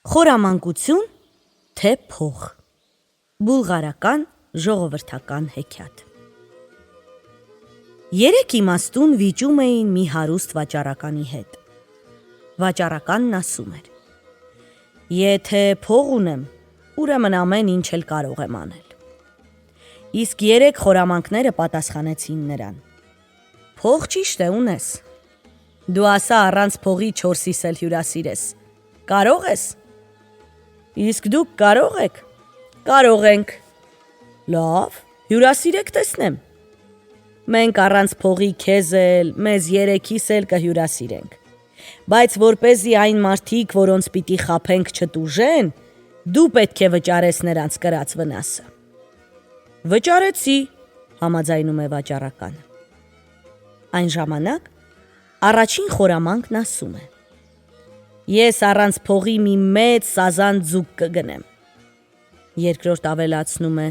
Խորամանկություն, թե փող։ Բուլղարական ժողովրդական հեքիաթ։ Երեք իմաստուն վիճում էին մի հարուստ վաճառականի հետ։ Վաճառականն ասում էր. «Եթե փող ունեմ, ուրեմն ամեն ինչ էլ կարող եմ անել»։ Իսկ երեք խորամանկները պատասխանեցին նրան. «Փող ճիշտ է ունես։ Դու ասա առանց փողի 4-իս էլ հյուրասիրես։ Կարո՞ղ ես»։ Իսկ դուք կարո՞ղ եք։ Կարող ենք։ Լավ, հյուրասիրեք տեսնեմ։ Մենք առանց փողի քեզ էլ, մեզ երեքիս էլ կհյուրասիրենք։ Բայց որպեսզի այն մարդիկ, որոնց պիտի խաբենք, չտուժեն, դու պետք է վճարես նրանց կրած վնասը։ Վճարեցի, համաձայնում է վաճառականը։ Այն ժամանակ առաջին խորամանկն ասում է. Ես առանց փողի մի մեծ սազան ձուկ կգնեմ։ Երկրորդ ավելացնում է.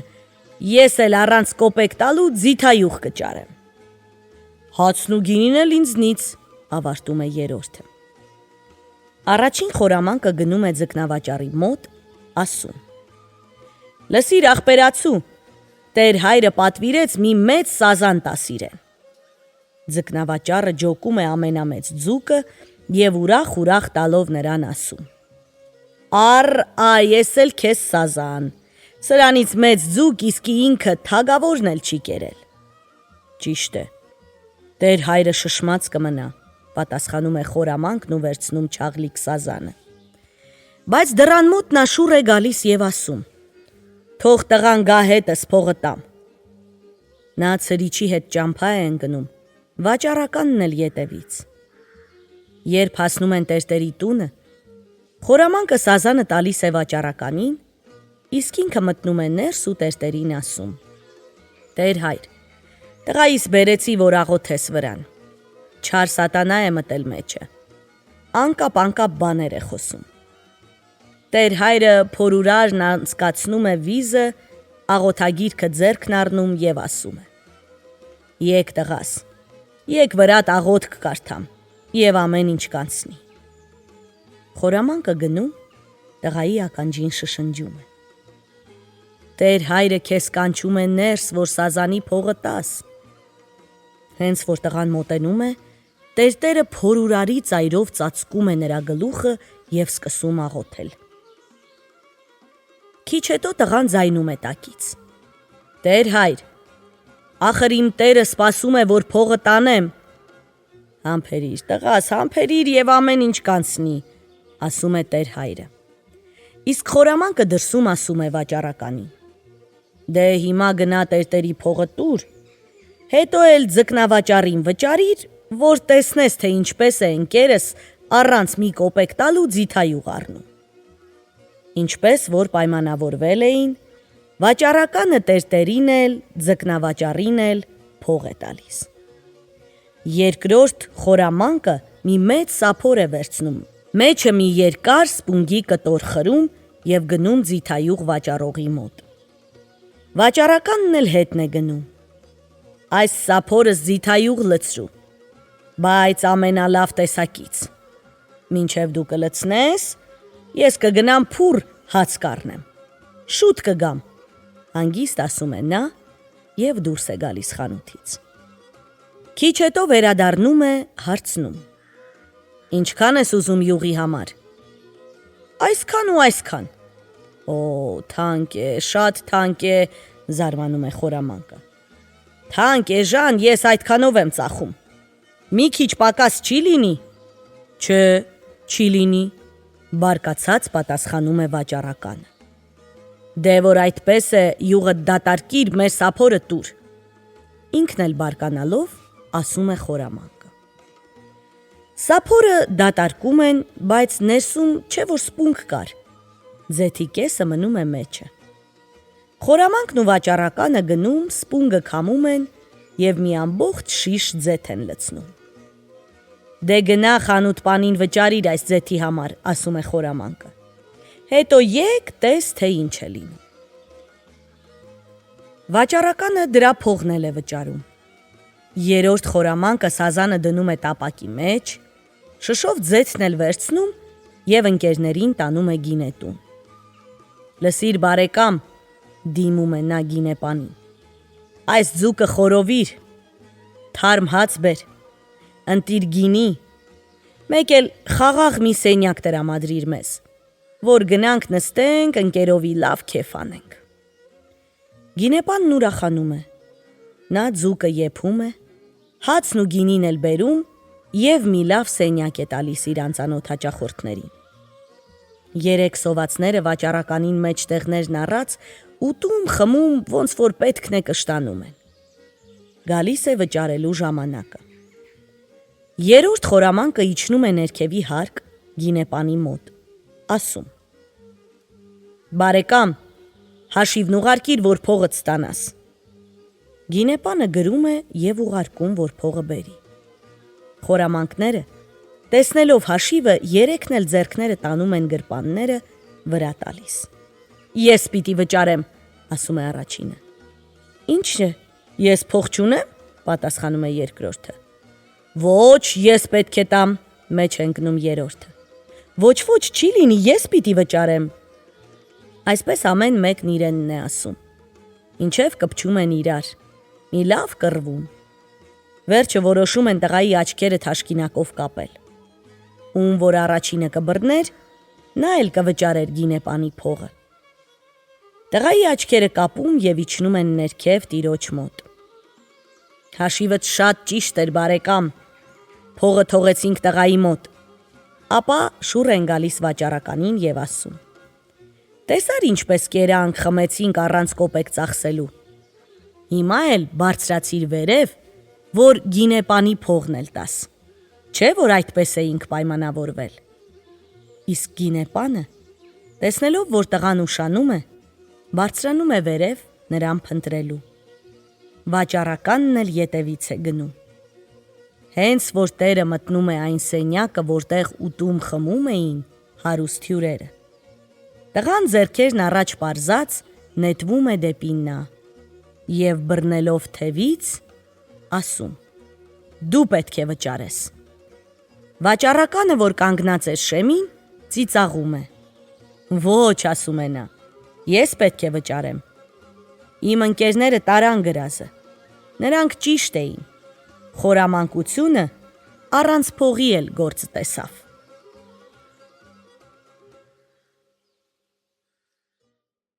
Ես էլ առանց կոպեկ տալու ձիթայուղ կճարեմ։ Հացն ու գինին էլ ինձնից, ավարտում է երրորդը։ Առաջին խորամանկը գնում է ձկնավաճառի մոտ, ասում. Լսիր ախպերացու, տեր հայրը պատվիրեց մի մեծ սազան տաս իրեն։ Ձկնավաճառը ջոկում է ամենամեծ ձուկը և ուրախ տալով նրան ասում. Առ, ես էլ քեզ սազան, սրանից մեծ ձուկ իսկի ինքը թագավորն էլ չի կերել։ Ճիշտ է, տեր հայրը շշմած կմնա, պատասխանում է խորամանկն ու վերցնում չաղլիկ սազանը։ Բայց դռան մոտ նա շուռ է գալիս և ասում. Թող տղան գա հետս փողը տամ։ Նա ցրիչի հետ ճամփա է ընկնում, վաճառականն էլ ետևից։ Երբ հասնում են տերտերի տունը, խորամանկը սազանը տալիս է վաճառականին, իսկ ինքը մտնում է ներս ու տերտերին ասում. Տեր հայր, տղայիս բերեցի, որ աղոթես վրան։ Չար սատանա է մտել մեջը։ Անկապ բաներ է խոսում։ Տեր հայրը փորուրարն անցկացնում է վիզը, աղոթագիրքը ձեռքն առնում և ասում է. Եկ տղաս, եկ վրատ աղոթք կարդամ և ամեն ինչ կանցնի։ Խորամանկը գնում, տղայի ականջին շշնջում է. Տեր հայրը քեզ կանչում է ներս, որ սազանի փողը տաս։ Հենց որ տղան մոտենում է, տերտերը փորուրարի ծայրով ծածկում է նրա գլուխը և սկսում աղոթել։ Քիչ հետո տղան ձայնում է տակից. Տեր հայր, ախր իմ տերը սպասում է, որ փողը տանեմ։ Համբերիր, տղաս, համբերիր և ամեն ինչ կանցնի, ասում է տեր հայրը։ Իսկ խորամանկը դրսում ասում է վաճառականին. Դե հիմա գնա տերտերի փողը տուր, հետո էլ ձկնավաճառին վճարիր, որ տեսնես, թե ինչպես է ընկերս առանց մի կոպեկ տալու ձիթայուղ առնում։ Ինչպես որ պայմանավորվել էին, վաճառականը տերտերին էլ, ձկնավաճառին էլ փող է տալիս։ Երկրորդ խորամանկը մի մեծ սափոր է վերցնում, մեջը մի երկար սպունգի կտոր խրում և գնում ձիթայուղ վաճառողի մոտ։ Վաճառականն էլ հետն է գնում։ Այս սափորս ձիթայուղ լցրու, բայց ամենալավ տեսակից։ Մինչև դու կլցնես, ես կգնամ փուռ հաց կառնեմ։ Շուտ կգամ, հանգիստ ասում է նա և դուրս է գալիս խանութից։ Քիչ հետո վերադառնում է, հարցնում. Ինչքան ես ուզում յուղի համար։ Այսքան ու այսքան։ Օ, թանկ է, շատ թանկ է, զարմանում է խորամանկը։ Թանկ էժան, ես այդքանով եմ ծախում։ Մի քիչ պակաս չի լինի։ Չէ, չի լինի, բարկացած պատասխանում է վաճառականը։ Դե որ այդպես է, յուղդ դատարկիր, մեր սափորը տուր։ Ինքն էլ բարկանալով ասում է խորամանկը։ Սափորը դատարկում են, բայց ներսում չէ որ սպունգ կար։ Ձեթի կեսը մնում է մեջը։ Խորամանկն ու վաճառականը գնում, սպունգը քամում են և մի ամբողջ շիշ ձեթ են լցնում։ Դե գնա խանութպանին վճարիր այս ձեթի համար, ասում է խորամանկը։ Հետո եկ տես, թե ինչ է լինում։ Վաճառականը դրա փողն էլ է վճարում։ Երրորդ խորամանկը սազանը դնում է տապակի մեջ, շշով ձեթն էլ վերցնում և ընկերներին տանում է գինետուն։ «Լսիր բարեկամ», դիմում է նա գինեպանին, «այս ձուկը խորովիր, թարմ հաց բեր, ընտիր գինի, մեկ էլ խաղաղ մի սենյակ տրամադրիր մեզ, որ գնանք նստենք, ընկերովի լավ քեֆ անենք»։ Գինեպանն ուրախանում է, նա ձուկը եփում է, հացն ու գինին էլ բերում և մի լավ սենյակ է տալիս իր անծանոթ հաճախորդներին։ 3 սովածները վաճառականին մեջտեղներն առած ուտում, խմում, ոնց որ պետքն է կշտանում են։ Գալիս է վճարելու ժամանակը։ 3-րդ խորամանկը իջնում է ներքևի հարկ գինեպանի մոտ, ասում. «Բարեկամ, հաշիվն ուղարկիր, որ փողդ ստանաս»։ Գինեպանը գրում է և ուղարկում, որ փողը բերի։ Խորամանկները, տեսնելով հաշիվը, 3-ն էլ ձեռքները տանում են գրպանները վրա տալիս։ «Ես պիտի վճարեմ», ասում է առաջինը։ «Ինչ է, ես փող չունեմ», պատասխանում է երկրորդը։ «Ոչ, ես պետք է տամ», մեջ է ընկնում երրորդը։ «Ոչ, չի լինի, ես պիտի վճարեմ»։ Այսպես ամեն մեկն իրենն է ասում, ինչև կպչում են իրար, մի լավ կռվում։ Վերջը որոշում են տղայի աչքերը թաշկինակով կապել։ Ում որ առաջինը կբռներ, նա էլ կվճարեր գինեպանի փողը։ Տղայի աչքերը կապում և իջնում են ներքև տիրոջ մոտ։ «Հաշիվդ շատ ճիշտ էր, բարեկամ, փողը թողեցինք տղայի մոտ»։ Ապա շուռ են գալիս վաճառականին և ասում. «Տեսա՞ր ինչպես կերանք խմեցինք առանց կոպեկ ծախսելու։ Հիմա էլ բարձրացիր վերև, որ գինեպանի փողն էլ տաս։ Չէ՞ որ այդպես էինք պայմանավորվել»։ Իսկ գինեպանը, տեսնելով, որ տղան ուշանում է, բարձրանում է վերև նրան փնտրելու։ Վաճառականն էլ ետևից է գնում։ Հենց որ տերը մտնում է այն սենյակը, որտեղ ուտում խմում էին հարուստ հյուրերը, տղան ձեռքերն առաջ պարզած նետվում է դեպի նա և բռնելով թևից, ասում. «Դու պետք է վճարես»։ Վաճառականը, որ կանգնած էր շեմին, ծիծաղում է։ «Ոչ», ասում է նա, «ես պետք է վճարեմ։ Իմ ընկերները տարան գրազը, նրանք ճիշտ էին, խորամանկությունը առանց փողի էլ գործ տեսավ»։